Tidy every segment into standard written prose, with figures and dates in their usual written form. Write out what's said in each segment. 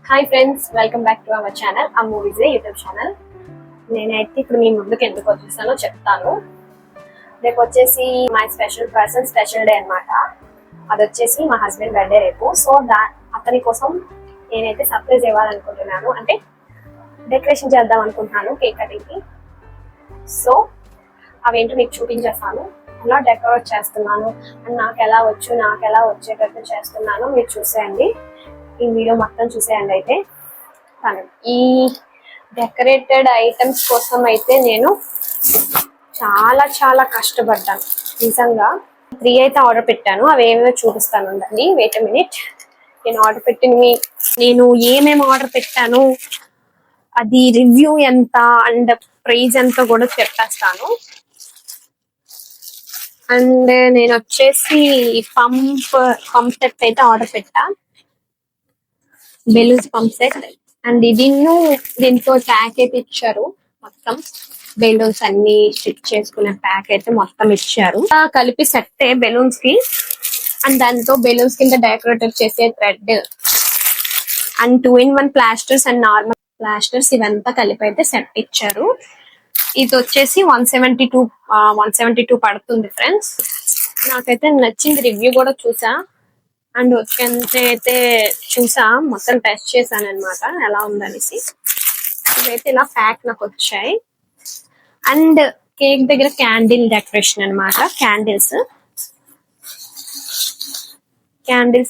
Hi friends, welcome back to our channel movies YouTube channel. నేనైతే ఇప్పుడు మీ ముందుకు ఎందుకు వచ్చేసానో చెప్తాను. రేపు వచ్చేసి my special person special day అనమాట. అది వచ్చేసి మా హస్బెండ్ బర్త్డే రేపు. సో అతని కోసం నేనైతే సర్ప్రైజ్ ఇవ్వాలనుకుంటున్నాను, అంటే డెకరేషన్ చేద్దాం అనుకుంటున్నాను కేక్ కటింగ్కి. సో అవేంటో మీకు చూపించేస్తాను, ఎలా డెకరేట్ చేస్తున్నాను అండ్ నాకు ఎలా వచ్చేటట్టు చేస్తున్నాను మీరు చూసేయండి. ఈ వీడియో మొత్తం చూసేయండి. అయితే ఈ డెకరేటెడ్ ఐటమ్స్ కోసం అయితే నేను చాలా కష్టపడ్డాను నిజంగా. 3 అయితే ఆర్డర్ పెట్టాను, అవి ఏమేమో చూపిస్తాను ఉండండి. Wait a minute. నేను ఏమేమి ఆర్డర్ పెట్టాను, అది రివ్యూ ఎంత అండ్ ప్రైస్ ఎంత కూడా చెప్పేస్తాను. అండ్ నేను వచ్చేసి పంప్ సెట్ అయితే ఆర్డర్ పెట్టా, బెలూన్స్ పంప్ సెట్. అండ్ దీంతో ప్యాక్ అయితే ఇచ్చారు, మొత్తం బెలూన్స్ అన్ని స్టిచ్ చేసుకునే ప్యాక్ అయితే మొత్తం ఇచ్చారు. కలిపి సెట్ బెలూన్స్ కి, అండ్ దాంతో బెలూన్స్ కింద డెకరేటివ్ చేసే thread and 2-in-1 plasters and normal plasters ఇవంతా కలిపి అయితే సెట్ ఇచ్చారు. ఇది వచ్చేసి 172 పడుతుంది ఫ్రెండ్స్. నాకైతే నచ్చింది, రివ్యూ కూడా చూసా అండ్ వచ్చేంత అయితే చూసా, మొత్తం టెస్ట్ చేశాను అనమాట ఎలా ఉందనేసి. ఇవైతే ఇలా ప్యాక్ నాకు వచ్చాయి. అండ్ కేక్ దగ్గర క్యాండిల్ డెకరేషన్ అనమాట. క్యాండిల్స్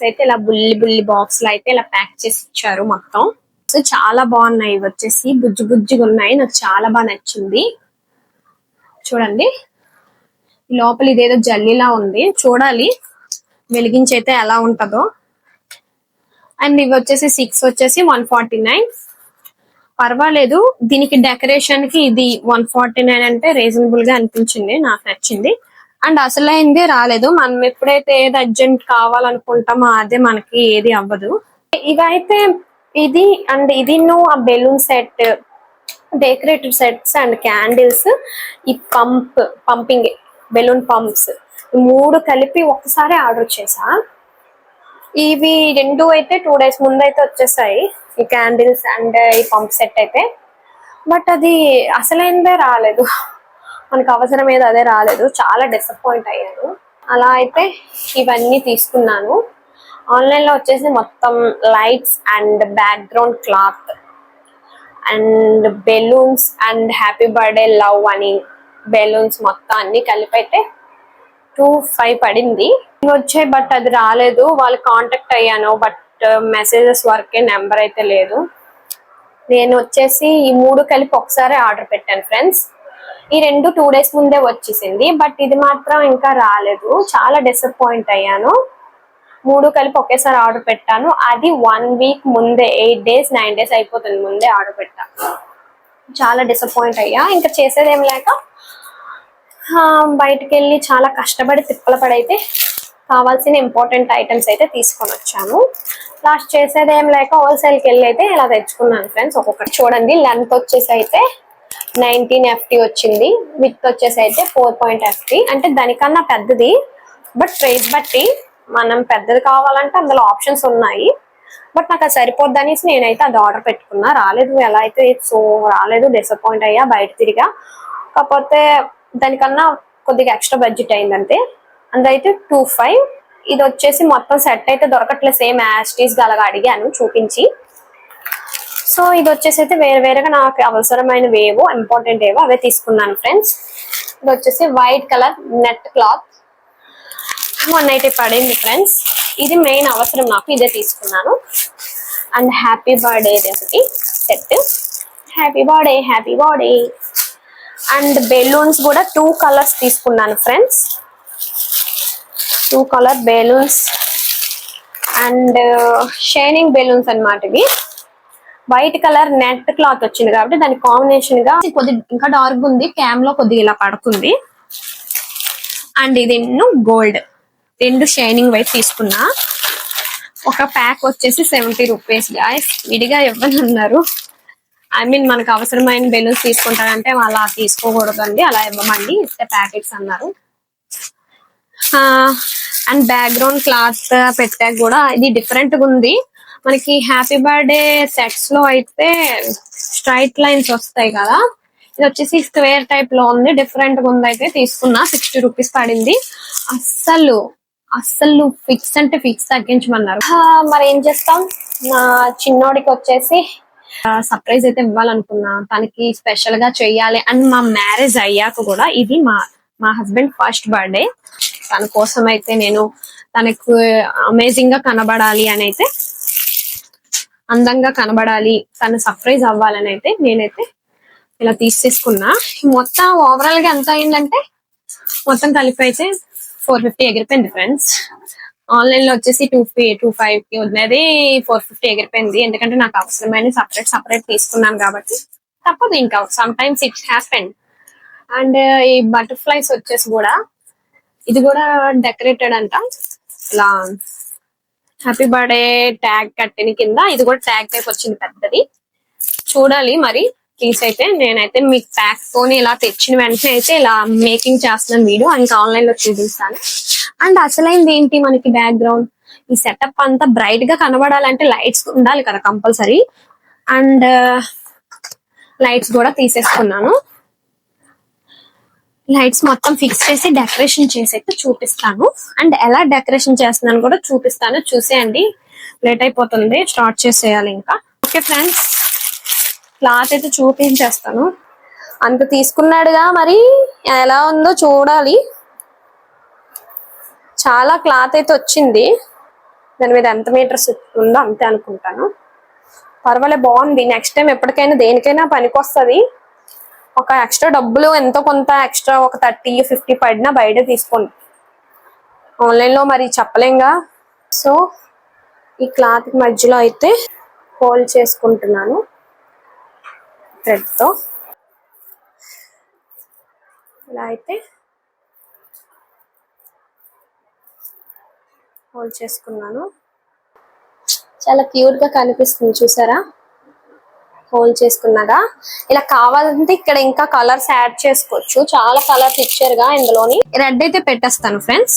అయితే ఇలా బుల్లి బాక్స్ లో అయితే ఇలా ప్యాక్ చేసి ఇచ్చారు మొత్తం. సో చాలా బాగున్నాయి. ఇవి వచ్చేసి బుజ్జిగా ఉన్నాయి, నాకు చాలా బాగా నచ్చింది. చూడండి, లోపల ఇదేదో జల్లీలా ఉంది, చూడాలి వెలిగించి అయితే ఎలా ఉంటుందో. అండ్ ఇవి వచ్చేసి 6 వచ్చేసి 149. పర్వాలేదు, దీనికి డెకరేషన్ కి ఇది 149 అంటే రీజనబుల్ గా అనిపించింది, నాకు నచ్చింది. అండ్ అసలైంది రాలేదు. మనం ఎప్పుడైతే ఏది అర్జెంట్ కావాలనుకుంటామో అదే మనకి ఏది అవ్వదు. ఇవైతే ఇది అండ్ ఆ balloon set, decorative sets and candles, ఈ పంపింగ్ బెలూన్ పంప్స్ 3 కలిపి ఒకసారి ఆర్డర్ చేసా. ఇవి 2 అయితే 2 days ముందు అయితే వచ్చేసాయి, ఈ క్యాండిల్స్ అండ్ ఈ పంప్ సెట్ అయితే. బట్ అది అసలైందే రాలేదు, మనకు అవసరం ఏదో అదే రాలేదు. చాలా డిసప్పాయింట్ అయ్యాను. అలా అయితే ఇవన్నీ తీసుకున్నాను. ఆన్లైన్లో వచ్చేసి మొత్తం lights and background cloth and balloons and happy birthday love అని బెలూన్స్ మొత్తం అన్ని కలిపి అయితే 2,500 పడింది. వచ్చాయి బట్ అది రాలేదు. వాళ్ళు కాంటాక్ట్ అయ్యాను బట్ మెసేజెస్ వరకే, నెంబర్ అయితే లేదు. నేను వచ్చేసి ఈ 3 కలిపి ఒకసారి ఆర్డర్ పెట్టాను ఫ్రెండ్స్. ఈ 2 2 days ముందే వచ్చేసింది, బట్ ఇది మాత్రం ఇంకా రాలేదు. చాలా డిసప్పాయింట్ అయ్యాను. 3 కలిపి ఒకేసారి ఆర్డర్ పెట్టాను, అది 1 week ముందే, 8 days 9 days అయిపోతుంది ముందే ఆర్డర్ పెట్టాను. చాలా డిసప్పాయింట్ అయ్యా. ఇంకా చేసేదేం లేక బయటకు వెళ్ళి చాలా కష్టపడి తిప్పల పడైతే కావాల్సిన ఇంపార్టెంట్ ఐటమ్స్ అయితే తీసుకొని వచ్చాను. లాస్ట్ చేసేదేం లేక హోల్సేల్కి వెళ్ళి అయితే ఇలా తెచ్చుకున్నాను ఫ్రెండ్స్. ఒక్కొక్కటి చూడండి. లెంత్ వచ్చేసి అయితే 19 FT వచ్చింది, విత్ వచ్చేసి అయితే 4 FT, అంటే దానికన్నా పెద్దది. బట్ ప్రైస్ బట్టి మనం పెద్దది కావాలంటే అందులో ఆప్షన్స్ ఉన్నాయి. బట్ నాకు అది సరిపోద్ది అనేసి నేనైతే అది ఆర్డర్ పెట్టుకున్నా. రాలేదు, ఎలా అయితే సో రాలేదు, డిసప్పాయింట్ అయ్యా బయట తిరిగా. కాకపోతే దానికన్నా కొద్దిగా ఎక్స్ట్రా బడ్జెట్ అయిందంటే. అందుకైతే 2,500. ఇది వచ్చేసి మొత్తం సెట్ అయితే దొరకట్లేదు, సేమ్ యాస్టీస్ గా అలాగా అడిగాను చూపించి. సో ఇది వచ్చేసి అయితే వేరేగా నాకు అవసరమైన వేవో ఇంపార్టెంట్ ఏవో అవే తీసుకున్నాను ఫ్రెండ్స్. ఇది వచ్చేసి వైట్ కలర్ నెట్ క్లాత్ 180 పడింది ఫ్రెండ్స్. ఇది మెయిన్ అవసరం నాకు, ఇదే తీసుకున్నాను. అండ్ హ్యాపీ బర్త్డే ఒకటి set, happy birthday. And balloons కూడా 2 కలర్స్ తీసుకున్నాను friends. 2 colour balloons and shining balloons అన్నమాట. ఇవి వైట్ కలర్ నెట్ క్లాత్ వచ్చింది కాబట్టి దాని కాంబినేషన్ గా కొద్దిగా ఇంకా డార్క్ ఉంది, క్యామ్ లో కొద్దిగా ఇలా పడుతుంది. అండ్ ఇది గోల్డ్, 2 షైనింగ్ వైట్ తీసుకున్నా. ఒక ప్యాక్ వచ్చేసి 70 రూపీస్. విడిగా ఇవ్వనున్నారు. మనకు అవసరమైన బెలూన్స్ తీసుకుంటారంటే అలా తీసుకోకూడదండి, అలా ఇవ్వమండి, ఇస్తే ప్యాకెట్స్ అన్నారు. అండ్ బ్యాక్గ్రౌండ్ క్లాత్ పెట్టాక కూడా ఇది డిఫరెంట్ గా ఉంది. మనకి హ్యాపీ బర్త్డే సెట్స్ లో అయితే స్ట్రైట్ లైన్స్ వస్తాయి కదా, ఇది వచ్చేసి స్క్వేర్ టైప్ లో ఉంది, డిఫరెంట్ గా ఉంది. అయితే తీసుకున్నా, 60 రూపీస్ పడింది. అస్సలు అస్సలు ఫిక్స్ అంటే ఫిక్స్ తగ్గించమన్నారు. మరి ఏం చేస్తాం, నా చిన్నోడికి వచ్చేసి సర్ప్రైజ్ అయితే ఇవ్వాలనుకున్నా, తనకి స్పెషల్ గా చెయ్యాలి. అండ్ మా మ్యారేజ్ అయ్యాక కూడా ఇది మా హస్బెండ్ ఫస్ట్ బర్త్డే, తన కోసం అయితే నేను తనకు అమేజింగ్ గా కనబడాలి అని అయితే, అందంగా కనబడాలి, తను సర్ప్రైజ్ అవ్వాలని అయితే నేనైతే ఇలా తీసేసుకున్నా. మొత్తం ఓవరాల్ గా ఎంత అయిందంటే మొత్తం కలిపి అయితే 450 ఎగిరిపోయింది ఫ్రెండ్స్. ఆన్లైన్ లో వచ్చేసి 225 కి ఉన్నది 450 ఎగిరిపోయింది. ఎందుకంటే నాకు అవసరమైన సపరేట్ తీసుకున్నాను కాబట్టి తప్పదు, ఇంకా some times it happen. And ఈ బటర్ఫ్లైస్ వచ్చేసి కూడా, ఇది కూడా డెకరేటెడ్ అంట, ఇలా హ్యాపీ బర్త్డే ట్యాగ్ కట్టిన కింద ఇది కూడా ట్యాగ్ టైప్ వచ్చింది పెద్దది. చూడాలి మరి ప్లీజ్. అయితే నేనైతే మీకు ప్యాక్ తోని ఇలా తెచ్చిన వెంటనే అయితే ఇలా మేకింగ్ చేస్తున్నాను వీడియో, ఇంకా ఆన్లైన్ లో చూపిస్తాను. అండ్ అసలైంది ఏంటి, మనకి బ్యాక్గ్రౌండ్ ఈ సెటప్ అంతా బ్రైట్ గా కనబడాలంటే లైట్స్ ఉండాలి కదా కంపల్సరీ. అండ్ లైట్స్ కూడా తీసేసుకున్నాను. లైట్స్ మొత్తం ఫిక్స్ చేసి డెకరేషన్ చేసి అయితే చూపిస్తాను. అండ్ ఎలా డెకరేషన్ చేస్తున్నాను కూడా చూపిస్తాను, చూసేయండి. లేట్ అయిపోతుంది, స్టార్ట్ చేసేయాలి ఇంకా. ఓకే ఫ్రెండ్స్, క్లాత్ అయితే చూపించేస్తాను. అంత తీసుకున్నాడుగా, మరి ఎలా ఉందో చూడాలి. చాలా క్లాత్ అయితే వచ్చింది, దాని మీద ఎంత మీటర్స్ ఉందో అంతే అనుకుంటాను. పర్వాలే, బాగుంది. నెక్స్ట్ టైం ఎప్పటికైనా దేనికైనా పనికొస్తుంది. ఒక ఎక్స్ట్రా డబ్బులు ఎంతో కొంత ఎక్స్ట్రా ఒక 30-50 పడినా బయట తీసుకోండి, ఆన్లైన్ లో మరి చెప్పలేంగా. సో ఈ క్లాత్ మధ్యలో అయితే హోల్డ్ చేసుకుంటున్నాను థ్రెడ్ తో. ఇలా అయితే హోల్డ్ చేసుకున్నాను. చాలా క్యూట్ గా కనిపిస్తుంది చూసారా, హోల్డ్ చేసుకున్నాగా. ఇలా కావాలంటే ఇక్కడ ఇంకా కలర్స్ యాడ్ చేసుకోవచ్చు, చాలా కలర్స్ ఇచ్చారుగా ఇందులోని. రెడ్ అయితే పెట్టేస్తాను ఫ్రెండ్స్.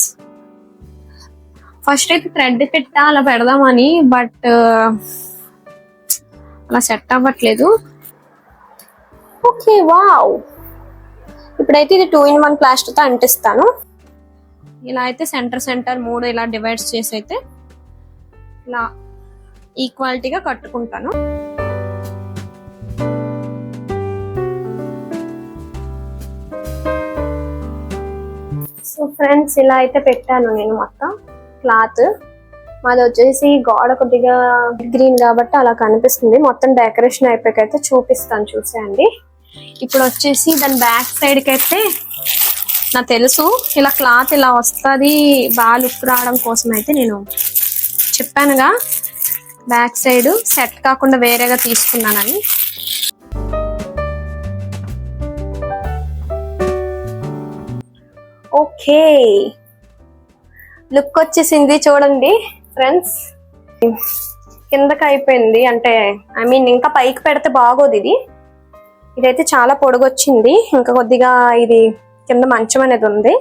ఫస్ట్ అయితే థ్రెడ్ పెట్టా అలా పెడదామని, బట్ అలా సెట్ అవ్వట్లేదు. Okay, wow. ఇప్పుడైతే ఇది 2-in-1 ప్లాస్టర్ తో అంటిస్తాను. ఇలా అయితే సెంటర్ 3 ఇలా డివైడ్స్ చేసి అయితే ఇలా ఈక్వాలిటీగా కట్టుకుంటాను. సో ఫ్రెండ్స్, ఇలా అయితే పెట్టాను నేను మొత్తం క్లాత్. మాది వచ్చేసి గోడ కొద్దిగా గ్రీన్ కాబట్టి అలా కనిపిస్తుంది. మొత్తం డెకరేషన్ అయిపోయాకైతే చూపిస్తాను, చూసేయండి. ఇప్పుడు వచ్చేసి దాని బ్యాక్ సైడ్ కి అయితే నాకు తెలుసు ఇలా క్లాత్ ఇలా వస్తుంది, బాగా లుక్ రావడం కోసం అయితే నేను చెప్పానుగా బ్యాక్ సైడ్ సెట్ కాకుండా వేరేగా తీసుకున్నానని. ఓకే, లుక్ వచ్చేసింది చూడండి ఫ్రెండ్స్. కిందకి అయిపోయింది, అంటే ఐ మీన్ ఇంకా పైకి పెడితే బాగోదు. ఇదైతే చాలా పొడుగు వచ్చింది, ఇంకా కొద్దిగా ఇది కింద మంచం అనేది ఉంది,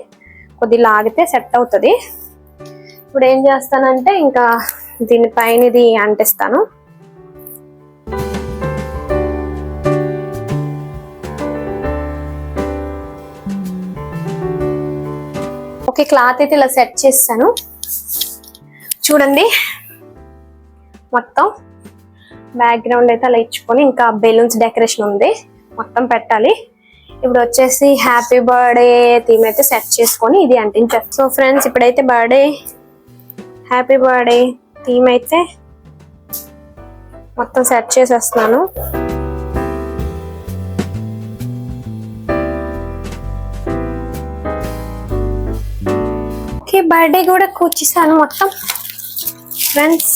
కొద్దిగా లాగితే సెట్ అవుతుంది. ఇప్పుడు ఏం చేస్తానంటే ఇంకా దీనిపైన ఇది అంటిస్తాను. ఓకే, క్లాత్ అయితే ఇలా సెట్ చేస్తాను చూడండి. మొత్తం బ్యాక్గ్రౌండ్ అయితే అలా ఇచ్చుకొని ఇంకా బెలూన్స్ డెకరేషన్ ఉంది, మొత్తం పెట్టాలి. ఇప్పుడు వచ్చేసి హ్యాపీ బర్త్డే థీమ్ అయితే సెట్ చేసుకొని ఇది అంటించారు. సో ఫ్రెండ్స్, ఇప్పుడైతే హ్యాపీ బర్త్డే థీమ్ అయితే మొత్తం సెట్ చేసేస్తున్నాను. ఓకే, బర్త్డే కూడా కూర్చిస్తాను మొత్తం. ఫ్రెండ్స్,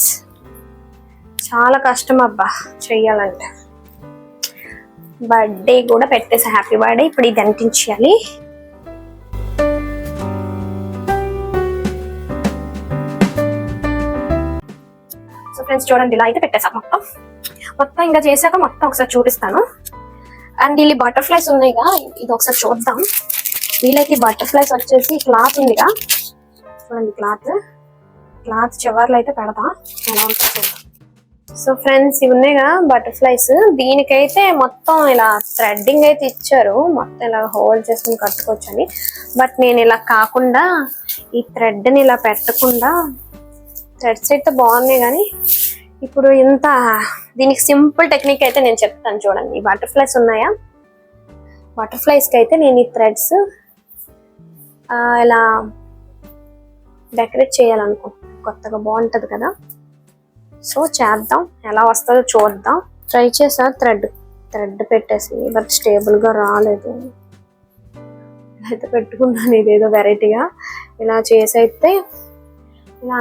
చాలా కష్టం అబ్బా చెయ్యాలంటే. బర్త్డే కూడా పెట్టేసా, హ్యాపీ బర్త్డే. ఇప్పుడు ఇది అంటించాలి. సో ఫ్రెండ్స్ చూడండి, ఇలా అయితే పెట్టేసా మొత్తం ఇంకా చేశాక మొత్తం ఒకసారి చూపిస్తాను. అండ్ వీళ్ళు బటర్ఫ్లైస్ ఉన్నాయిగా, ఇది ఒకసారి చూద్దాం. వీళ్ళైతే బటర్ఫ్లైస్ వచ్చేసి క్లాత్ ఉందిగా చూడండి, క్లాత్ చివర్లో అయితే పెడతా, ఎలా ఉంటుంది చూద్దాం. సో ఫ్రెండ్స్ ఇవి ఉన్నాయి కదా బటర్ఫ్లైస్, దీనికైతే మొత్తం ఇలా థ్రెడ్డింగ్ అయితే ఇచ్చారు, మొత్తం ఇలా హోల్డ్ చేసుకుని కట్టుకోవచ్చు అని. బట్ నేను ఇలా కాకుండా ఈ థ్రెడ్ని ఇలా పెట్టకుండా, థ్రెడ్స్ అయితే బాగున్నాయి కానీ ఇప్పుడు ఇంత దీనికి సింపుల్ టెక్నిక్ అయితే నేను చెప్తాను చూడండి. ఈ బటర్ఫ్లైస్ ఉన్నాయా, బటర్ఫ్లైస్కి అయితే నేను ఈ థ్రెడ్స్ ఇలా డెకరేట్ చేయాలనుకో, కొత్తగా బాగుంటుంది కదా. సో చేద్దాం, ఎలా వస్తుందో చూద్దాం. ట్రై చేసా థ్రెడ్ పెట్టేసి, బట్ స్టేబుల్గా రాలేదు. అయితే పెట్టుకున్నాను ఇదేదో వెరైటీగా. ఇలా చేసి అయితే ఇలా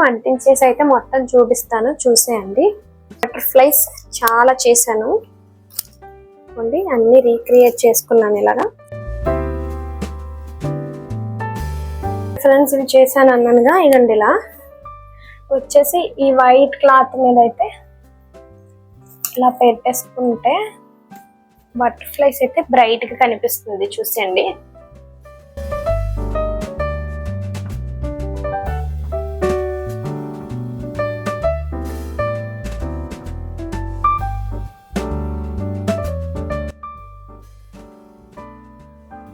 అంటించేసి అయితే మొత్తం చూపిస్తాను, చూసేయండి. బటర్ఫ్లైస్ చాలా చేశాను అండి, అన్ని రీక్రియేట్ చేసుకున్నాను ఇలాగా. ఫ్రెండ్స్ ఇవి చేశాను అన్నానుగా, ఇదండి ఇలా వచ్చేసి ఈ వైట్ క్లాత్ మీద అయితే ఇలా పెట్టేసుకుంటే బటర్ఫ్లైస్ అయితే బ్రైట్ గా కనిపిస్తుంది, చూసేయండి.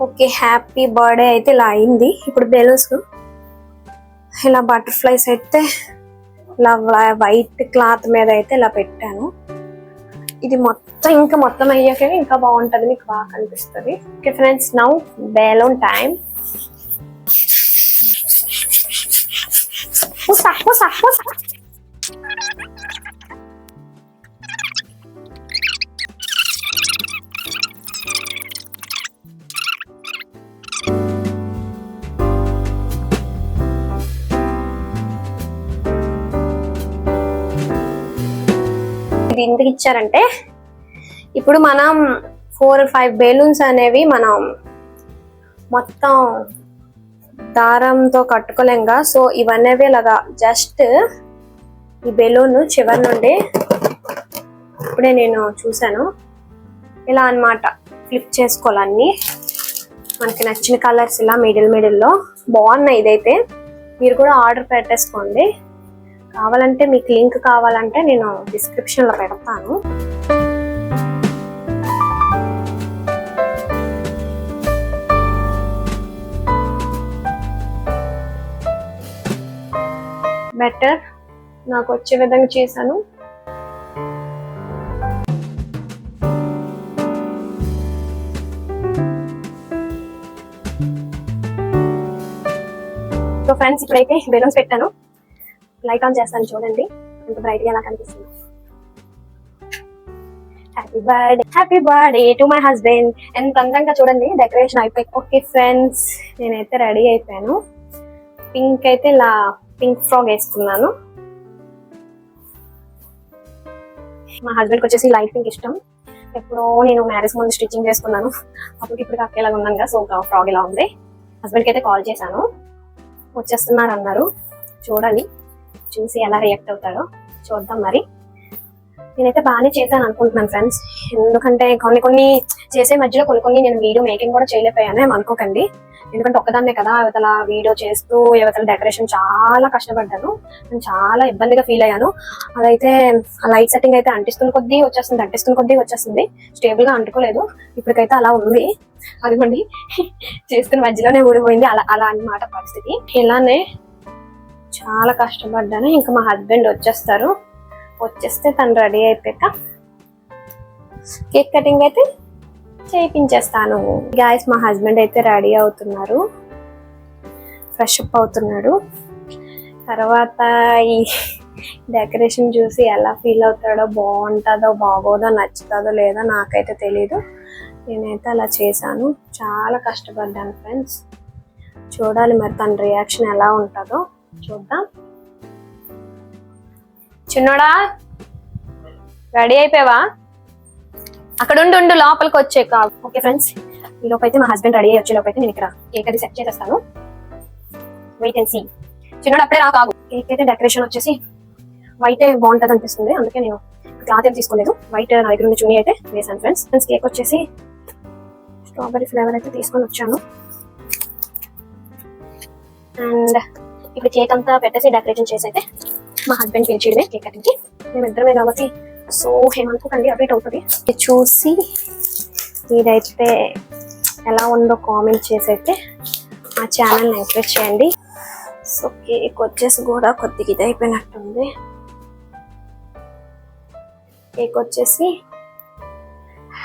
ఓకే, హ్యాపీ బర్త్డే అయితే ఇలా అయింది. ఇప్పుడు బెలూన్స్ ఇలా బటర్ఫ్లైస్ అయితే ఇలా వైట్ క్లాత్ మీద అయితే ఇలా పెట్టాను. ఇది మొత్తం అయ్యాక ఇంకా బాగుంటది, మీకు బాగా కనిపిస్తుంది. Okay friends, now balloon time. ఇది ఎందుకు ఇచ్చారంటే, ఇప్పుడు మనం 4 or 5 బెలూన్స్ అనేవి మనం మొత్తం దారంతో కట్టుకోలేంగా. సో ఇవన్నీ ఇలాగా జస్ట్ ఈ బెలూన్ చివరి నుండి, ఇప్పుడే నేను చూసాను, ఇలా అన్నమాట ఫ్లిప్ చేసుకోవాలన్నీ. మనకి నచ్చిన కలర్స్ ఇలా మిడిల్లో బాగున్నాయి. ఇదైతే మీరు కూడా ఆర్డర్ పెట్టేసుకోండి. కావాలంటే మీకు లింక్ కావాలంటే నేను డిస్క్రిప్షన్ లో పెడతాను. బెటర్ నాకు వచ్చే విధంగా చేశాను. సో ఫ్రెండ్స్ ఇప్పుడైతే బెలూన్స్ పెట్టాను, లైట్ ఆన్ చేస్తాను చూడండి ఎంత బ్రైట్ గా ఎలా కనిపిస్తుంది. Happy birthday to my husband. ఎంత అందంగా చూడండి డెకరేషన్ అయిపోయి. ఓకే ఫ్రెండ్స్, నేనైతే రెడీ అయిపోయాను. పింక్ అయితే ఇలా పింక్ ఫ్రాక్ వేసుకున్నాను. మా హస్బెండ్కి వచ్చేసి లైట్ పింక్ ఇష్టం. ఎప్పుడో నేను మ్యారేజ్ ముందు స్టిచ్చింగ్ చేసుకున్నాను, అప్పుడు ఇప్పుడు అక్కేలాగా ఉన్నాను కదా. సో ఫ్రాక్ ఇలా ఉంది. హస్బెండ్కి అయితే కాల్ చేశాను, వచ్చేస్తున్నారు అన్నారు. చూడాలి, చూసి ఎలా రియాక్ట్ అవుతాడో చూద్దాం. మరి నేనైతే బాగానే చేశాను అనుకుంటున్నాను ఫ్రెండ్స్. ఎందుకంటే కొన్ని చేసే మధ్యలో కొన్ని నేను వీడియో మేకింగ్ కూడా చేయలేకపోయాను, అనుకోకండి. ఎందుకంటే ఒక్కదాన్నే కదా, యువతల వీడియో చేస్తూ యువతల డెకరేషన్ చాలా కష్టపడ్డాను. నేను చాలా ఇబ్బందిగా ఫీల్ అయ్యాను. అదైతే లైట్ సెట్టింగ్ అయితే అంటిస్తున్న కొద్దీ వచ్చేస్తుంది, స్టేబుల్ గా అంటుకోలేదు. ఇప్పటికైతే అలా ఉంది. అదిగోండి చేస్తున్న మధ్యలోనే ఊడిపోయింది. అలా అన్నమాట పరిస్థితి. ఇలానే చాలా కష్టపడ్డాను. ఇంకా మా హస్బెండ్ వచ్చేస్తే తను రెడీ అయిపోయాక కేక్ కటింగ్ అయితే చేయించేస్తాను. గాయస్, మా హస్బెండ్ అయితే రెడీ అవుతున్నారు, ఫ్రెష్ అప్ అవుతున్నాడు. తర్వాత ఈ డెకరేషన్ చూసి ఎలా ఫీల్ అవుతాడో, బాగుంటుందో బాగోదో, నచ్చుతుందో లేదో నాకైతే తెలీదు. నేనైతే అలా చేశాను, చాలా కష్టపడ్డాను ఫ్రెండ్స్. చూడాలి మరి తన రియాక్షన్ ఎలా ఉంటుందో చూద్దాం. చిన్నోడా రెడీ అయిపోయావా? అక్కడ ఉండు, లోపలికి వచ్చే కాదు. ఓకే ఫ్రెండ్స్, ఈ లోపైతే మా హస్బెండ్ రెడీ అయ్యి వచ్చే లోపైతే నేను ఇక్కడ కేక్ అది సెట్ చేసేస్తాను. Wait and see. చిన్నోడు అప్పుడే కాదు. కేక్ అయితే డెకరేషన్ వచ్చేసి వైట్ బాగుంటుంది అనిపిస్తుంది, అందుకే నేను క్లాత్ ఏం తీసుకోలేదు. వైట్ నా దగ్గర చున్నీ అయితే వేసాను ఫ్రెండ్స్. కేక్ వచ్చేసి స్ట్రాబెరీ ఫ్లేవర్ అయితే తీసుకొని వచ్చాను. అండ్ ఇప్పుడు కేక్ అంతా పెట్టేసి డెకరేషన్ చేసి అయితే మా హస్బెండ్ పిలిచిడే కేక్ కటింగ్కి, మేమిద్దరమే కాబట్టి సో ఏమనుకోకండి అప్డేట్ అవుతుంది. చూసి ఇదైతే ఎలా ఉందో కామెంట్ చేసి అయితే మా ఛానల్ని ఎంకరేజ్ చేయండి. సో కేక్ వచ్చేసి కూడా కొద్దిగా ఇది అయిపోయినట్టుంది. కేక్ వచ్చేసి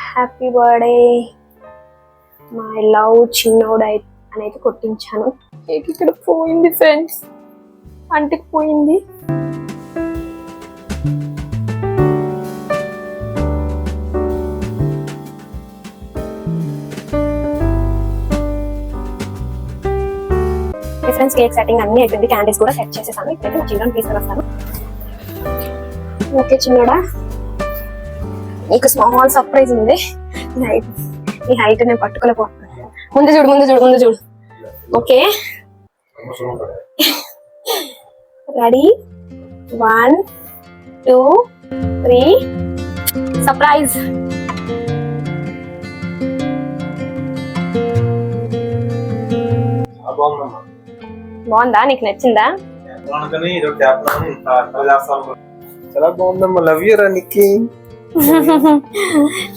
హ్యాపీ బర్త్డే మై లవ్ చిన్నోడు అనేది కొట్టించాను. కేక్ ఇక్కడ పోయింది ఫ్రెండ్స్, అంటికి పోయింది. ఫ్రెండ్స్ కేక్ సెట్టింగ్ అన్ని అయిపోయింది, క్యాండిల్స్ కూడా సెట్ చేసేసాను. ఇప్పుడైతే మా చిన్న తీసుకుని వస్తాను. ఓకే చిన్నోడా, నీకు స్మాల్ సర్ప్రైజ్ ఉంది. ఈ హైట్ నేను పట్టుకోలేకపోతున్నాను. ముందు చూడు. Okay ready 1 2 3 surprise. బాగుందా, నీకు నచ్చిందా? చాలా బాగుందమ్మా, లవ్ యూ రా నిక్కీ.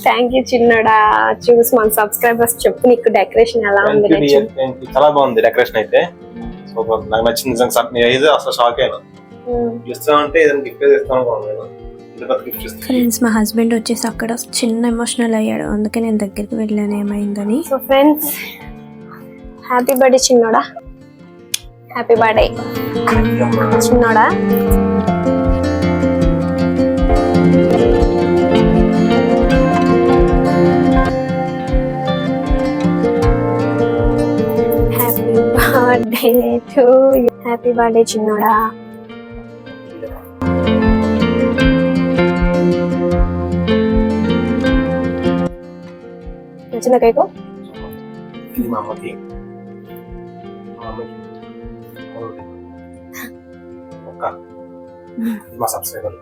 Thank you చిన్నడా. చూసి మన సబ్స్క్రైబర్స్ చెప్పు నీకు డెకరేషన్ ఎలా ఉంది? చాలా బాగుంది డెకరేషన్ అయితే, సూపర్, నాకు నచ్చింది నిజంగా. నేను అసలు షాక్ అయినా, ఇస్తామంటే ఏదైనా గిఫ్ట్ ఇస్తాను. ఫ్రెండ్స్ మా హస్బెండ్ వచ్చేసి అక్కడ చిన్న ఎమోషనల్ అయ్యాడు, అందుకే నేను దగ్గరికి వెళ్ళాను ఏమైందని. సో ఫ్రెండ్స్ హ్యాపీ బర్త్డే చిన్నోడా, హ్యాపీ బర్త్డే చిన్నోడా. Birthday to you, happy birthday చిన్నోడా. నచ్చిన కేకు మా అమ్మకి మా సబ్స్క్రైబర్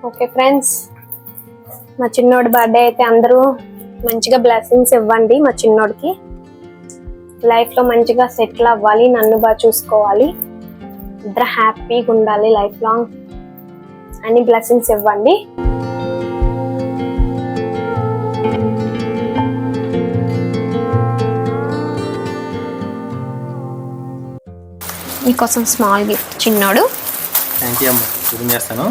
ఓకే ఫ్రెండ్స్, మా చిన్నోడి బర్త్డే అయితే అందరూ మంచిగా బ్లెస్సింగ్స్ ఇవ్వండి. మా చిన్నోడికి లైఫ్ లో మంచిగా సెటిల్ అవ్వాలి, నన్ను బాగా చూసుకోవాలి, ఇద్దరు హ్యాపీగా ఉండాలి లైఫ్ లాంగ్ అని బ్లెస్సింగ్స్ ఇవ్వండి. నీకోసం స్మాల్ గిఫ్ట్ చిన్నోడు. థ్యాంక్ యూ అమ్మ, చూపింగ్ చేస్తాను.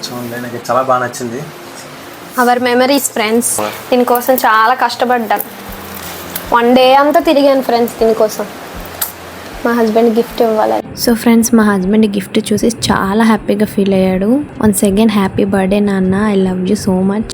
చూడండి, నాకు చాలా బాగా నచ్చింది. Our memories friends. దీనికోసం చాలా కష్టపడ్డాను, 1 డే అంతా తిరిగాను ఫ్రెండ్స్ దీనికోసం, మా హస్బెండ్ గిఫ్ట్ ఇవ్వాలి. సో ఫ్రెండ్స్ మా హస్బెండ్ గిఫ్ట్ చూసి చాలా హ్యాపీగా ఫీల్ అయ్యాడు. వన్స్ అగైన్ హ్యాపీ బర్త్డే నాన్న, I love you so much.